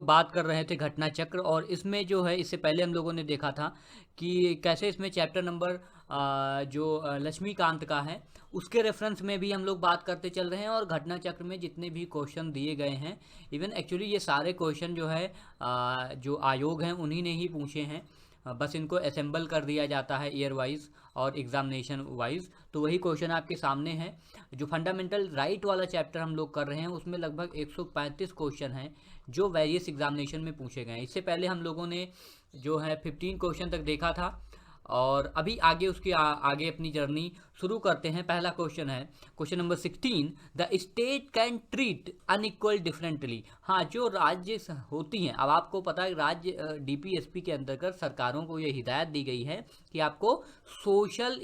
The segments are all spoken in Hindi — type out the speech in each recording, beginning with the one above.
बात कर रहे थे घटना चक्र, और इसमें जो है इससे पहले हम लोगों ने देखा था कि कैसे इसमें चैप्टर नंबर जो लक्ष्मीकांत का है उसके रेफरेंस में भी हम लोग बात करते चल रहे हैं, और घटना चक्र में जितने भी क्वेश्चन दिए गए हैं, इवन एक्चुअली ये सारे क्वेश्चन जो है जो आयोग हैं उन्हीं ने ही पूछे हैं, बस इनको असेंबल कर दिया जाता है ईयर वाइज और एग्जामिनेशन वाइज। तो वही क्वेश्चन आपके सामने है। जो फंडामेंटल राइट वाला चैप्टर हम लोग कर रहे हैं उसमें लगभग 135 क्वेश्चन हैं जो वेरियस एग्जामिनेशन में पूछे गए हैं। इससे पहले हम लोगों ने जो है 15 क्वेश्चन तक देखा था, और अभी आगे उसकी आगे अपनी जर्नी शुरू करते हैं। पहला क्वेश्चन है question number 16, the state can treat unequal differently. हाँ, जो राज्य होती हैं, अब आपको पता है राज्य डीपीएसपी के अंतर्गत सरकारों को ये हिदायत दी गई है कि आपको social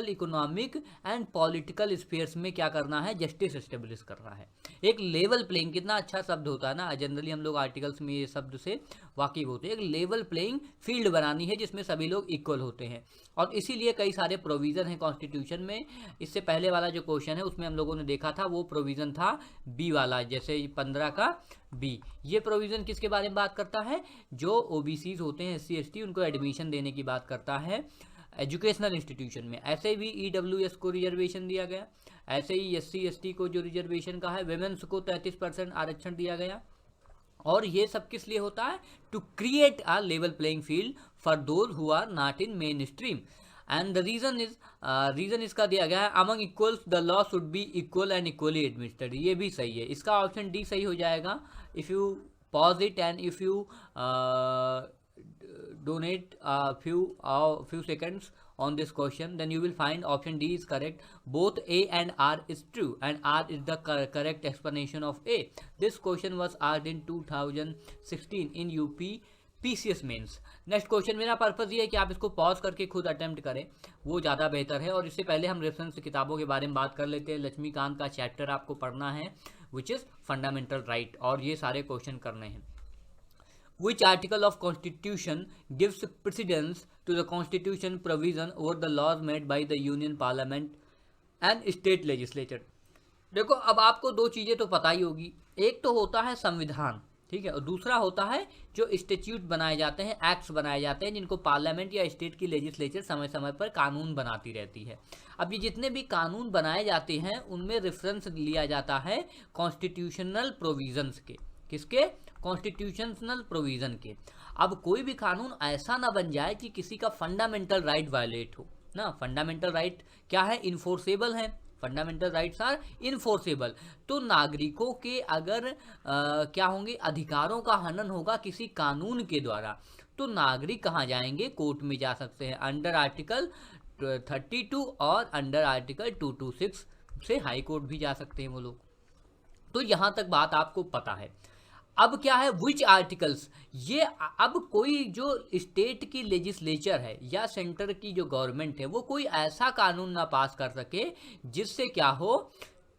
economic and political spheres में क्या करना है, जस्टिस एस्टेब्लिश करना है। एक लेवल प्लेइंग, कितना अच्छा शब्द होता है ना, जनरली हम लोग आर्टिकल्स में ये शब्द से वाकिफ होते हैं। एक लेवल प्लेइंग फील्ड बनानी है जिसमें सभी लोग इक्वल होते हैं, और इसीलिए कई सारे प्रोविज़न हैं कॉन्स्टिट्यूशन में। इससे पहले वाला जो क्वेश्चन है उसमें हम लोगों ने देखा था वो प्रोविज़न था बी वाला, जैसे 15 का बी। ये प्रोविज़न किसके बारे में बात करता है, जो ओबीसीज होते हैं, SC ST, उनको एडमिशन देने की बात करता है एजुकेशनल इंस्टीट्यूशन में। ऐसे भी EWS को रिजर्वेशन दिया गया, ऐसे ही SC ST को जो रिजर्वेशन का है, वेमेंस को 33% आरक्षण दिया गया। और ये सब किस लिए होता है, to create a level playing field for those who are not in mainstream, and the reason इसका दिया गया है, among equals the law should be equal and equally administered. ये भी सही है, इसका ऑप्शन डी सही हो जाएगा। If you pause it and if you donate a few seconds on this question, then you will find option D is correct. Both A and R is true, and R is the correct explanation of A. This question was asked in 2016 in UP PCS mains. Next question, मेरा पर्पज़ ये है कि आप इसको पॉज करके खुद अटेम्प्ट करें, वो ज़्यादा बेहतर है। और इससे पहले हम रेफरेंस किताबों के बारे में बात कर लेते हैं। लक्ष्मीकांत का चैप्टर आपको पढ़ना है विच इज़ फंडामेंटल राइट, और ये सारे क्वेश्चन करने हैं। Which article of Constitution gives precedence to the Constitution provision over the laws made by the Union Parliament and State Legislature? देखो, अब आपको दो चीज़ें तो पता ही होगी, एक तो होता है संविधान, ठीक है, और दूसरा होता है जो स्टेट्यूट बनाए जाते हैं, एक्ट्स बनाए जाते हैं, जिनको पार्लियामेंट या स्टेट की लेजिस्लेचर समय समय पर कानून बनाती रहती है। अब ये जितने भी कानून बनाए जाते हैं उनमें रेफरेंस लिया जाता है कॉन्स्टिट्यूशनल प्रोविजंस के, किसके, कॉन्स्टिट्यूशनल प्रोविज़न के। अब कोई भी कानून ऐसा ना बन जाए कि किसी का फंडामेंटल राइट वायलेट हो ना। फंडामेंटल राइट क्या है, इन्फोर्सेबल है, फंडामेंटल राइट्स आर इन्फोर्सेबल। तो नागरिकों के अगर क्या होंगे, अधिकारों का हनन होगा किसी कानून के द्वारा, तो नागरिक कहाँ जाएंगे, कोर्ट में जा सकते हैं, अंडर आर्टिकल 32 और अंडर आर्टिकल 226 से हाई कोर्ट भी जा सकते हैं वो लोग। तो यहाँ तक बात आपको पता है। अब क्या है, विच आर्टिकल्स, ये अब कोई जो स्टेट की लेजिस्लेचर है या सेंटर की जो गवर्नमेंट है वो कोई ऐसा कानून ना पास कर सके जिससे क्या हो,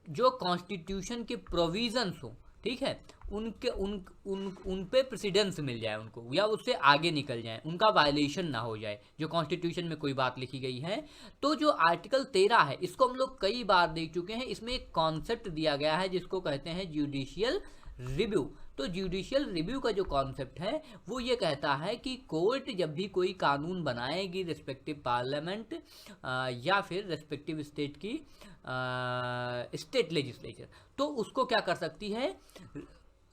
जो कॉन्स्टिट्यूशन के प्रोविजंस हो, ठीक है, उन पे प्रेसिडेंस मिल जाए उनको, या उससे आगे निकल जाए, उनका वायलेशन ना हो जाए, जो कॉन्स्टिट्यूशन में कोई बात लिखी गई है। तो जो आर्टिकल 13 है इसको हम लोग कई बार देख चुके हैं। इसमें एक कॉन्सेप्ट दिया गया है जिसको कहते हैं जुडिशियल रिव्यू। तो जुडिशियल रिव्यू का जो कॉन्सेप्ट है वो ये कहता है कि कोर्ट जब भी कोई कानून बनाएगी रिस्पेक्टिव पार्लियामेंट या फिर रिस्पेक्टिव स्टेट की स्टेट लेजिस्लेचर, तो उसको क्या कर सकती है,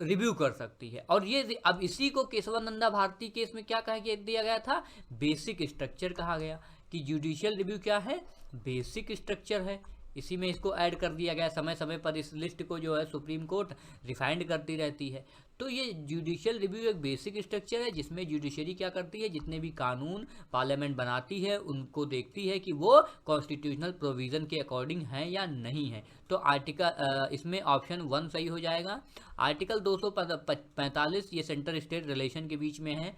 रिव्यू कर सकती है। और ये अब इसी को केशवानंदा भारती केस में क्या कह दिया गया था, बेसिक स्ट्रक्चर कहा गया, कि जुडिशियल रिव्यू क्या है, बेसिक स्ट्रक्चर है। इसी में इसको ऐड कर दिया गया। समय समय पर इस लिस्ट को जो है सुप्रीम कोर्ट रिफाइंड करती रहती है। तो ये जुडिशियल रिव्यू एक बेसिक स्ट्रक्चर है जिसमें जुडिशरी क्या करती है, जितने भी कानून पार्लियामेंट बनाती है उनको देखती है कि वो कॉन्स्टिट्यूशनल प्रोविज़न के अकॉर्डिंग हैं या नहीं है। तो आर्टिकल इसमें ऑप्शन 1 सही हो जाएगा। आर्टिकल 245 ये सेंटर स्टेट रिलेशन के बीच में है,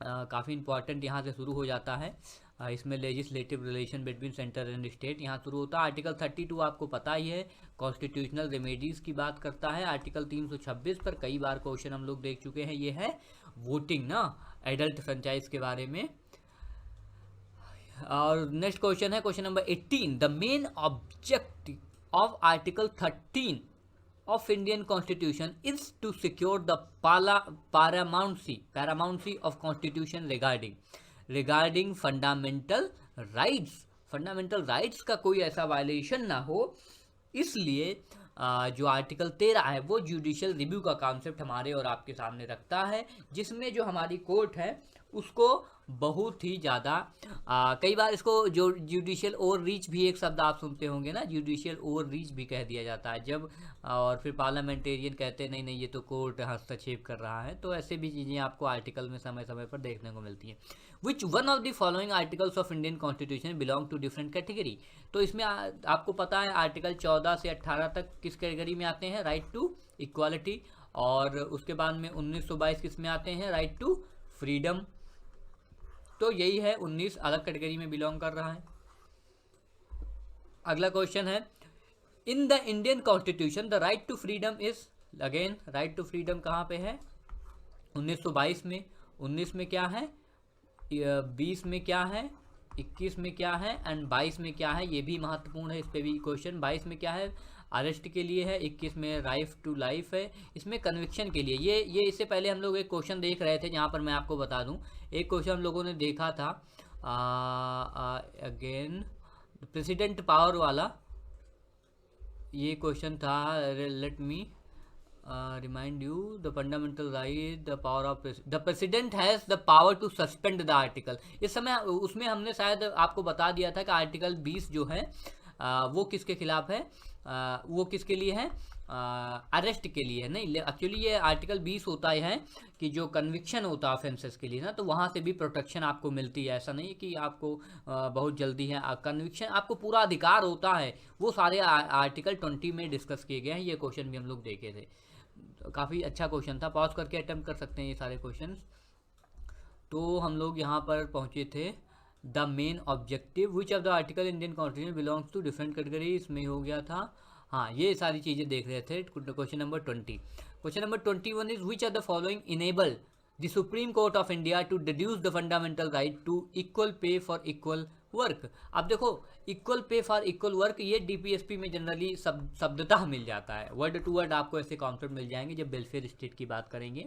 काफ़ी इंपॉर्टेंट यहाँ से शुरू हो जाता है। इसमें legislative relation between centre and state यहाँ शुरू होता है। आर्टिकल 32 आपको पता ही है, कॉन्स्टिट्यूशनल रेमेडीज़ की बात करता है। आर्टिकल 326 पर कई बार क्वेश्चन हम लोग देख चुके हैं, ये है वोटिंग ना, एडल्ट फ्रेंचाइज के बारे में। और नेक्स्ट क्वेश्चन है question number 18, the main objective of article 13 of Indian Constitution is to secure the paramountcy of Constitution regarding fundamental rights. Fundamental rights का कोई ऐसा वायलेशन ना हो, इसलिए जो आर्टिकल 13 है वो जुडिशियल रिव्यू का कॉन्सेप्ट हमारे और आपके सामने रखता है, जिसमें जो हमारी कोर्ट है उसको बहुत ही ज़्यादा कई बार इसको जो जुडिशियल ओवर रीच भी एक शब्द आप सुनते होंगे ना, जुडिशियल ओवर रीच भी कह दिया जाता है जब, और फिर पार्लियामेंटेरियन कहते हैं नहीं नहीं ये तो कोर्ट हस्तक्षेप कर रहा है। तो ऐसे भी चीज़ें आपको आर्टिकल में समय समय पर देखने को मिलती हैं। Which one of the following articles of Indian constitution belong to different category. तो इसमें आपको पता है आर्टिकल 14 से 18 तक किस कैटेगरी में आते हैं, राइट टू इक्वालिटी, और उसके बाद में 1922 किस में आते हैं, राइट टू फ्रीडम। तो यही है 19 अलग कैटेगरी में बिलोंग कर रहा है। अगला क्वेश्चन है, in the Indian constitution the right to freedom is, again right to freedom कहाँ पे है, 1922 में, 19 में क्या है, 20 में क्या है, 21 में क्या है एंड 22 में क्या है, ये भी महत्वपूर्ण है, इस पे भी क्वेश्चन। 22 में क्या है, अरेस्ट के लिए है, 21 में राइट टू लाइफ है, इसमें कन्विक्शन के लिए। ये इससे पहले हम लोग एक क्वेश्चन देख रहे थे जहाँ पर मैं आपको बता दूं, एक क्वेश्चन हम लोगों ने देखा था अगेन प्रेसिडेंट पावर वाला, ये क्वेश्चन था, let me remind you the fundamental right, the power of the president has the power to suspend the article। इस समय उसमें हमने शायद आपको बता दिया था कि आर्टिकल 20 जो है वो किसके खिलाफ है, वो किसके लिए है, अरेस्ट के लिए है। नहीं, एक्चुअली ये आर्टिकल 20 होता है कि जो कन्विक्शन होता है ऑफेंसेस के लिए ना, तो वहाँ से भी प्रोटेक्शन आपको मिलती है। ऐसा नहीं है कि आपको बहुत जल्दी है, कन्विक्शन आपको पूरा अधिकार होता है। वो सारे आर्टिकल 20 में डिस्कस किए गए हैं, ये क्वेश्चन भी हम लोग देखे थे, काफ़ी अच्छा क्वेश्चन था, पॉज करके अटेम्प्ट कर सकते हैं ये सारे क्वेश्चन। तो हम लोग यहाँ पर पहुँचे थे, the main objective which of the article Indian constitution belongs to different category, इसमें हो गया था। हाँ, ये सारी चीज़ें देख रहे थे। Question number 20, question number 21 is which of the following enable the Supreme Court of India to deduce the fundamental right to equal pay for equal work. अब देखो, equal pay for equal work ये डीपीएसपी में जनरली शब्दतः मिल जाता है, वर्ड टू वर्ड आपको ऐसे कॉन्सेप्ट मिल जाएंगे जब वेलफेयर स्टेट की बात करेंगे,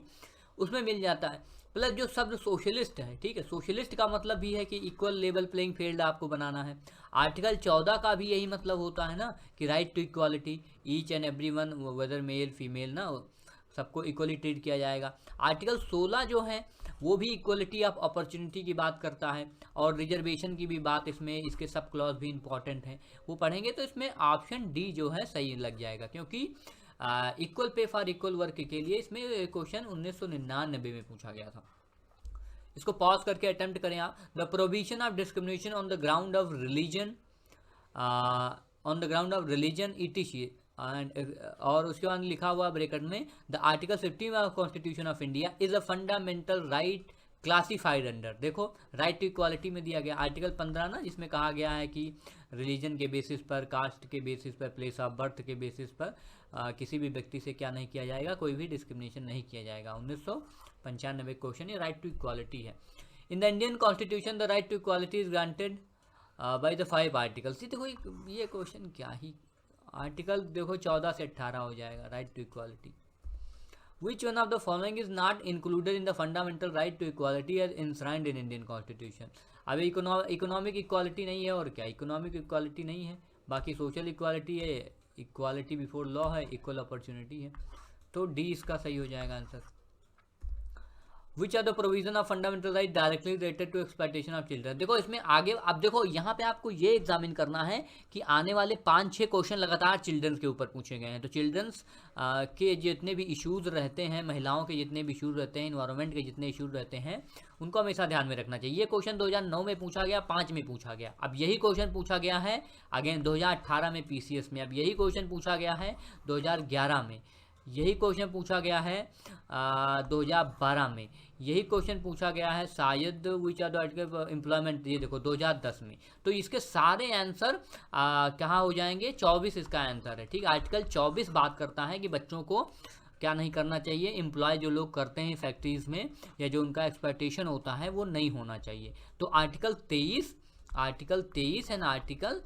उसमें मिल जाता है। प्लस जो शब्द सोशलिस्ट है, ठीक है, सोशलिस्ट का मतलब भी है कि इक्वल लेवल प्लेइंग फील्ड आपको बनाना है। आर्टिकल 14 का भी यही मतलब होता है ना कि right to equality, each and every one whether male female ना, सबको इक्वली ट्रीट किया जाएगा। आर्टिकल 16 जो है वो भी इक्वलिटी ऑफ अपॉर्चुनिटी की बात करता है, और रिजर्वेशन की भी बात इसमें, इसके सब क्लॉज भी इंपॉर्टेंट हैं, वो पढ़ेंगे तो इसमें ऑप्शन डी जो है सही लग जाएगा, क्योंकि equal pay for equal work के लिए इसमें क्वेश्चन 1999 में पूछा गया था। इसको पॉज करके अटेम्प्ट करें आप। The provision of discrimination on the ground of religion इटिशी एंड, और उसके बाद लिखा हुआ ब्रैकेट में, the article 15 of constitution of India is a fundamental right classified under, देखो राइट टू इक्वालिटी में दिया गया आर्टिकल 15 ना, जिसमें कहा गया है कि रिलीजन के बेसिस पर, कास्ट के बेसिस पर, प्लेस ऑफ बर्थ के बेसिस पर किसी भी व्यक्ति से क्या नहीं किया जाएगा, कोई भी डिस्क्रिमिनेशन नहीं किया जाएगा। 1995 क्वेश्चन, ये राइट टू इक्वालिटी है। In the Indian constitution the right to equality is granted by the 5 articles. देखो ये क्वेश्चन क्या ही, आर्टिकल देखो 14 से 18 हो जाएगा, right to equality. Which one of the following is not included in the fundamental right to equality as enshrined in Indian Constitution? अब इकोनॉमिक इक्वालिटी नहीं है, और क्या इकोनॉमिक इक्वालिटी नहीं है, बाकी सोशल इक्वालिटी है, इक्वालिटी बिफोर लॉ है, इक्वल अपॉर्चुनिटी है, तो डी इसका सही हो जाएगा answer. Which are the provision of fundamental right directly related to exploitation of children. देखो इसमें आगे, अब देखो यहाँ पे आपको ये एग्जामिन करना है कि आने वाले 5-6 क्वेश्चन लगातार चिल्ड्रंस के ऊपर पूछे गए हैं, तो चिल्ड्रंस के जितने भी इश्यूज रहते हैं, महिलाओं के जितने भी इश्यूज रहते हैं, इन्वायरमेंट के जितने इश्यूज रहते हैं, उनको हमेशा ध्यान में रखना चाहिए। ये क्वेश्चन 2009 में पूछा गया, 5 में पूछा गया, अब यही क्वेश्चन पूछा गया है अगेन 2018 में पीसीएस में, अब यही क्वेश्चन पूछा गया है 2011 में, यही क्वेश्चन पूछा गया है 2012 में, यही क्वेश्चन पूछा गया है शायद which are the article employment, ये देखो 2010 में। तो इसके सारे आंसर कहाँ हो जाएंगे, 24 इसका आंसर है, ठीक। आर्टिकल 24 बात करता है कि बच्चों को क्या नहीं करना चाहिए, एम्प्लॉय जो लोग करते हैं फैक्ट्रीज में या जो उनका एक्सप्लॉयटेशन होता है वो नहीं होना चाहिए। तो आर्टिकल 23 एंड आर्टिकल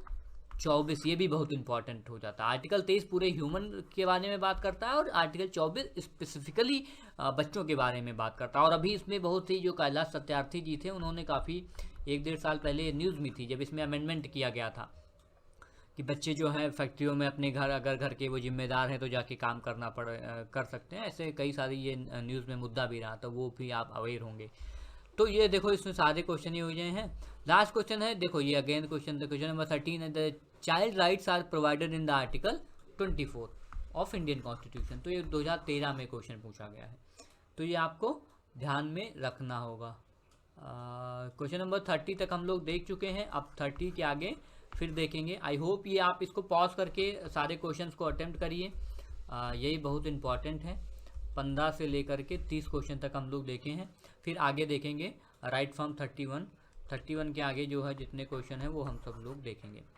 24 ये भी बहुत इंपॉर्टेंट हो जाता है। आर्टिकल 23 पूरे ह्यूमन के बारे में बात करता है और आर्टिकल 24 स्पेसिफिकली बच्चों के बारे में बात करता है। और अभी इसमें बहुत ही जो कैलाश सत्यार्थी जी थे उन्होंने काफ़ी 1-1.5 साल पहले न्यूज़ में थी जब इसमें अमेंडमेंट किया गया था कि बच्चे जो हैं फैक्ट्रियों में अपने घर, अगर घर के वो जिम्मेदार हैं तो जाके काम कर सकते हैं। ऐसे कई सारी ये न्यूज़ में मुद्दा भी रहा, तो वो भी आप अवेयर होंगे। तो ये देखो इसमें सारे क्वेश्चन ही हो गए हैं। लास्ट क्वेश्चन है, देखो ये अगेन क्वेश्चन नंबर 13 है, the child rights are provided in the article 24 of Indian constitution. तो ये 2013 में क्वेश्चन पूछा गया है, तो ये आपको ध्यान में रखना होगा। क्वेश्चन नंबर 30 तक हम लोग देख चुके हैं, अब 30 के आगे फिर देखेंगे। आई होप ये आप इसको पॉज करके सारे क्वेश्चंस को अटेम्प्ट करिए, यही बहुत इंपॉर्टेंट है। 15 से लेकर के 30 क्वेश्चन तक हम लोग देखे हैं, फिर आगे देखेंगे राइट फ्रॉम 31 के आगे जो है जितने क्वेश्चन है वो हम सब लोग देखेंगे।